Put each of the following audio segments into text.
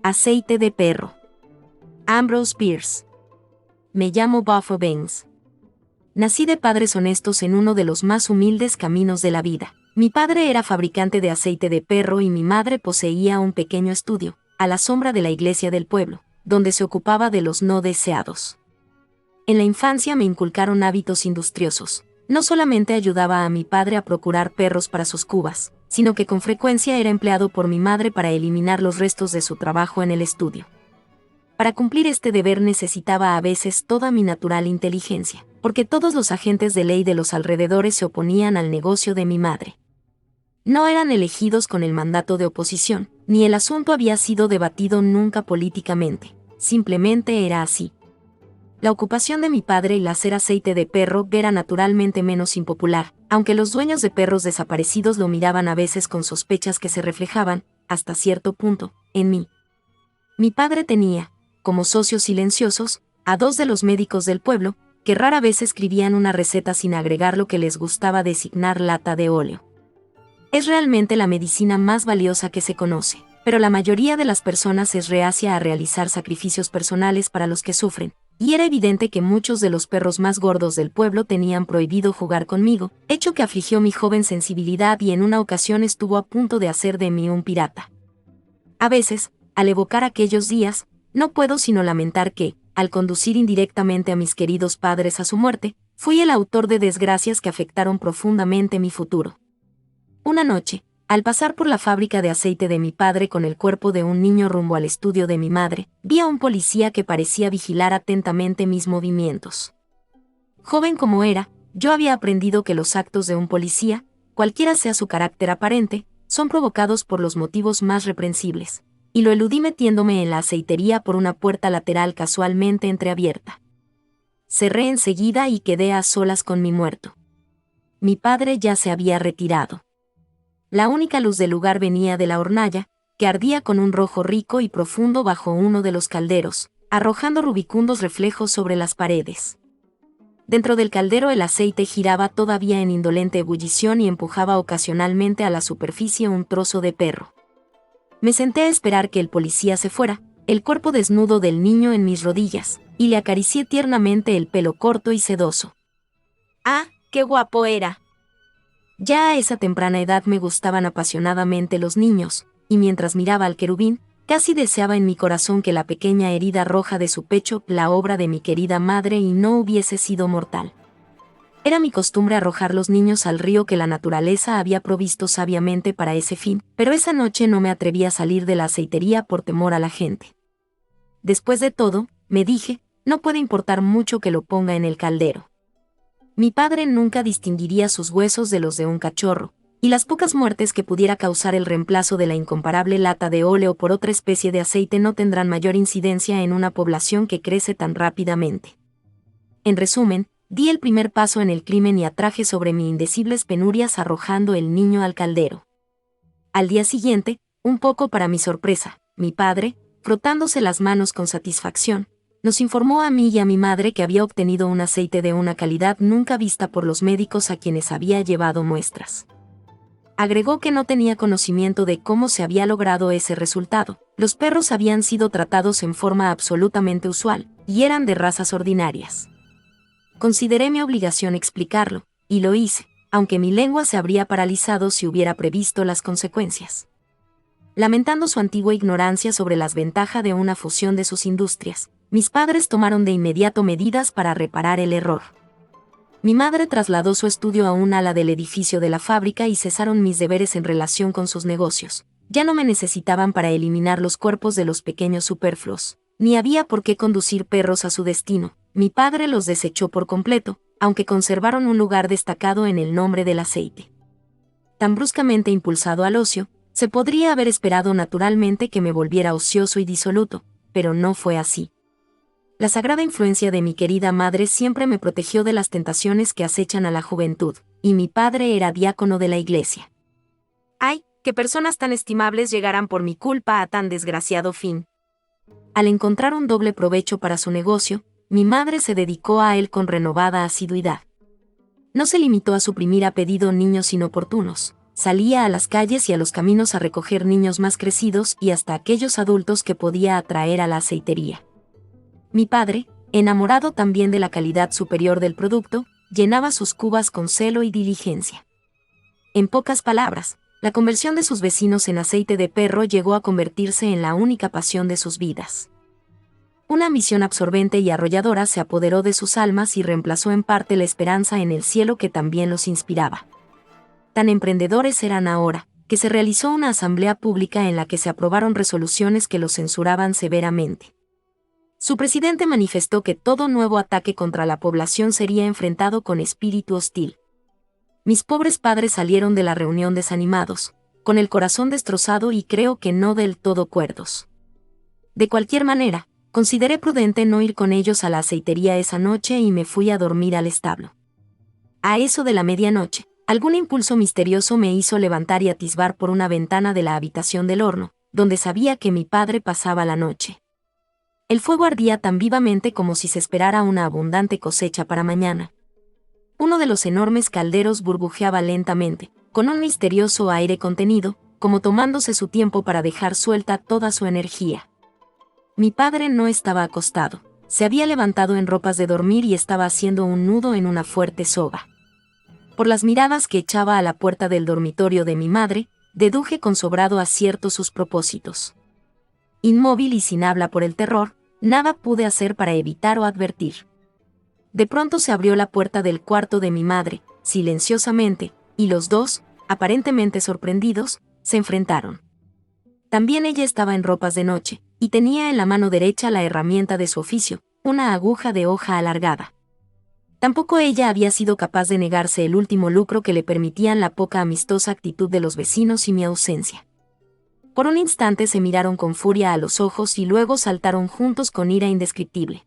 Aceite de perro. Ambrose Bierce. Me llamo Buffer Banks. Nací de padres honestos en uno de los más humildes caminos de la vida. Mi padre era fabricante de aceite de perro y mi madre poseía un pequeño estudio, a la sombra de la iglesia del pueblo, donde se ocupaba de los no deseados. En la infancia me inculcaron hábitos industriosos. No solamente ayudaba a mi padre a procurar perros para sus cubas, sino que con frecuencia era empleado por mi madre para eliminar los restos de su trabajo en el estudio. Para cumplir este deber necesitaba a veces toda mi natural inteligencia, porque todos los agentes de ley de los alrededores se oponían al negocio de mi madre. No eran elegidos con el mandato de oposición, ni el asunto había sido debatido nunca políticamente, simplemente era así. La ocupación de mi padre, el hacer aceite de perro, era naturalmente menos impopular, aunque los dueños de perros desaparecidos lo miraban a veces con sospechas que se reflejaban, hasta cierto punto, en mí. Mi padre tenía, como socios silenciosos, a 2 de los médicos del pueblo, que rara vez escribían una receta sin agregar lo que les gustaba designar lata de óleo. Es realmente la medicina más valiosa que se conoce, pero la mayoría de las personas es reacia a realizar sacrificios personales para los que sufren, y era evidente que muchos de los perros más gordos del pueblo tenían prohibido jugar conmigo, hecho que afligió mi joven sensibilidad y en una ocasión estuvo a punto de hacer de mí un pirata. A veces, al evocar aquellos días, no puedo sino lamentar que, al conducir indirectamente a mis queridos padres a su muerte, fui el autor de desgracias que afectaron profundamente mi futuro. Una noche, al pasar por la fábrica de aceite de mi padre con el cuerpo de un niño rumbo al estudio de mi madre, vi a un policía que parecía vigilar atentamente mis movimientos. Joven como era, yo había aprendido que los actos de un policía, cualquiera sea su carácter aparente, son provocados por los motivos más reprensibles, y lo eludí metiéndome en la aceitería por una puerta lateral casualmente entreabierta. Cerré enseguida y quedé a solas con mi muerto. Mi padre ya se había retirado. La única luz del lugar venía de la hornalla, que ardía con un rojo rico y profundo bajo uno de los calderos, arrojando rubicundos reflejos sobre las paredes. Dentro del caldero el aceite giraba todavía en indolente ebullición y empujaba ocasionalmente a la superficie un trozo de perro. Me senté a esperar que el policía se fuera, el cuerpo desnudo del niño en mis rodillas, y le acaricié tiernamente el pelo corto y sedoso. ¡Ah, qué guapo era! Ya a esa temprana edad me gustaban apasionadamente los niños, y mientras miraba al querubín, casi deseaba en mi corazón que la pequeña herida roja de su pecho, la obra de mi querida madre, y no hubiese sido mortal. Era mi costumbre arrojar los niños al río que la naturaleza había provisto sabiamente para ese fin, pero esa noche no me atreví a salir de la aceitería por temor a la gente. Después de todo, me dije, no puede importar mucho que lo ponga en el caldero. Mi padre nunca distinguiría sus huesos de los de un cachorro, y las pocas muertes que pudiera causar el reemplazo de la incomparable lata de óleo por otra especie de aceite no tendrán mayor incidencia en una población que crece tan rápidamente. En resumen, di el primer paso en el crimen y atraje sobre mí indecibles penurias arrojando el niño al caldero. Al día siguiente, un poco para mi sorpresa, mi padre, frotándose las manos con satisfacción, nos informó a mí y a mi madre que había obtenido un aceite de una calidad nunca vista por los médicos a quienes había llevado muestras. Agregó que no tenía conocimiento de cómo se había logrado ese resultado. Los perros habían sido tratados en forma absolutamente usual, y eran de razas ordinarias. Consideré mi obligación explicarlo, y lo hice, aunque mi lengua se habría paralizado si hubiera previsto las consecuencias. Lamentando su antigua ignorancia sobre las ventajas de una fusión de sus industrias, mis padres tomaron de inmediato medidas para reparar el error. Mi madre trasladó su estudio a un ala del edificio de la fábrica y cesaron mis deberes en relación con sus negocios. Ya no me necesitaban para eliminar los cuerpos de los pequeños superfluos, ni había por qué conducir perros a su destino. Mi padre los desechó por completo, aunque conservaron un lugar destacado en el nombre del aceite. Tan bruscamente impulsado al ocio, se podría haber esperado naturalmente que me volviera ocioso y disoluto, pero no fue así. La sagrada influencia de mi querida madre siempre me protegió de las tentaciones que acechan a la juventud, y mi padre era diácono de la iglesia. ¡Ay, qué personas tan estimables llegarán por mi culpa a tan desgraciado fin! Al encontrar un doble provecho para su negocio, mi madre se dedicó a él con renovada asiduidad. No se limitó a suprimir a pedido niños inoportunos, salía a las calles y a los caminos a recoger niños más crecidos y hasta aquellos adultos que podía atraer a la aceitería. Mi padre, enamorado también de la calidad superior del producto, llenaba sus cubas con celo y diligencia. En pocas palabras, la conversión de sus vecinos en aceite de perro llegó a convertirse en la única pasión de sus vidas. Una ambición absorbente y arrolladora se apoderó de sus almas y reemplazó en parte la esperanza en el cielo que también los inspiraba. Tan emprendedores eran ahora, que se realizó una asamblea pública en la que se aprobaron resoluciones que los censuraban severamente. Su presidente manifestó que todo nuevo ataque contra la población sería enfrentado con espíritu hostil. Mis pobres padres salieron de la reunión desanimados, con el corazón destrozado y creo que no del todo cuerdos. De cualquier manera, consideré prudente no ir con ellos a la aceitería esa noche y me fui a dormir al establo. A eso de la medianoche, algún impulso misterioso me hizo levantar y atisbar por una ventana de la habitación del horno, donde sabía que mi padre pasaba la noche. El fuego ardía tan vivamente como si se esperara una abundante cosecha para mañana. Uno de los enormes calderos burbujeaba lentamente, con un misterioso aire contenido, como tomándose su tiempo para dejar suelta toda su energía. Mi padre no estaba acostado, se había levantado en ropas de dormir y estaba haciendo un nudo en una fuerte soga. Por las miradas que echaba a la puerta del dormitorio de mi madre, deduje con sobrado acierto sus propósitos. Inmóvil y sin habla por el terror, nada pude hacer para evitar o advertir. De pronto se abrió la puerta del cuarto de mi madre, silenciosamente, y los dos, aparentemente sorprendidos, se enfrentaron. También ella estaba en ropas de noche, y tenía en la mano derecha la herramienta de su oficio, una aguja de hoja alargada. Tampoco ella había sido capaz de negarse el último lucro que le permitían la poca amistosa actitud de los vecinos y mi ausencia. Por un instante se miraron con furia a los ojos y luego saltaron juntos con ira indescriptible.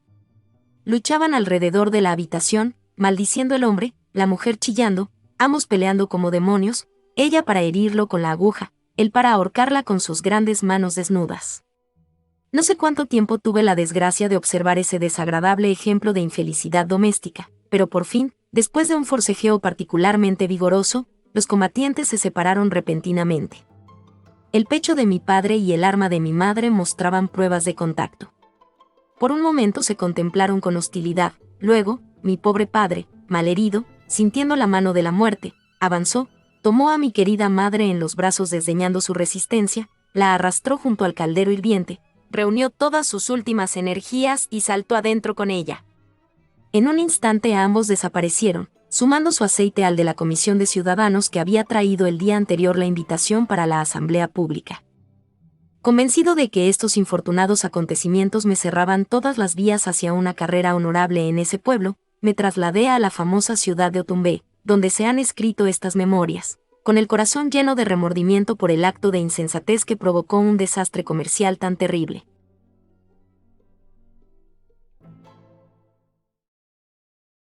Luchaban alrededor de la habitación, maldiciendo el hombre, la mujer chillando, ambos peleando como demonios, ella para herirlo con la aguja, él para ahorcarla con sus grandes manos desnudas. No sé cuánto tiempo tuve la desgracia de observar ese desagradable ejemplo de infelicidad doméstica, pero por fin, después de un forcejeo particularmente vigoroso, los combatientes se separaron repentinamente. El pecho de mi padre y el arma de mi madre mostraban pruebas de contacto. Por un momento se contemplaron con hostilidad, luego, mi pobre padre, malherido, sintiendo la mano de la muerte, avanzó, tomó a mi querida madre en los brazos desdeñando su resistencia, la arrastró junto al caldero hirviente, reunió todas sus últimas energías y saltó adentro con ella. En un instante ambos desaparecieron, sumando su aceite al de la comisión de ciudadanos que había traído el día anterior la invitación para la asamblea pública. Convencido de que estos infortunados acontecimientos me cerraban todas las vías hacia una carrera honorable en ese pueblo, me trasladé a la famosa ciudad de Otumbé, donde se han escrito estas memorias, con el corazón lleno de remordimiento por el acto de insensatez que provocó un desastre comercial tan terrible.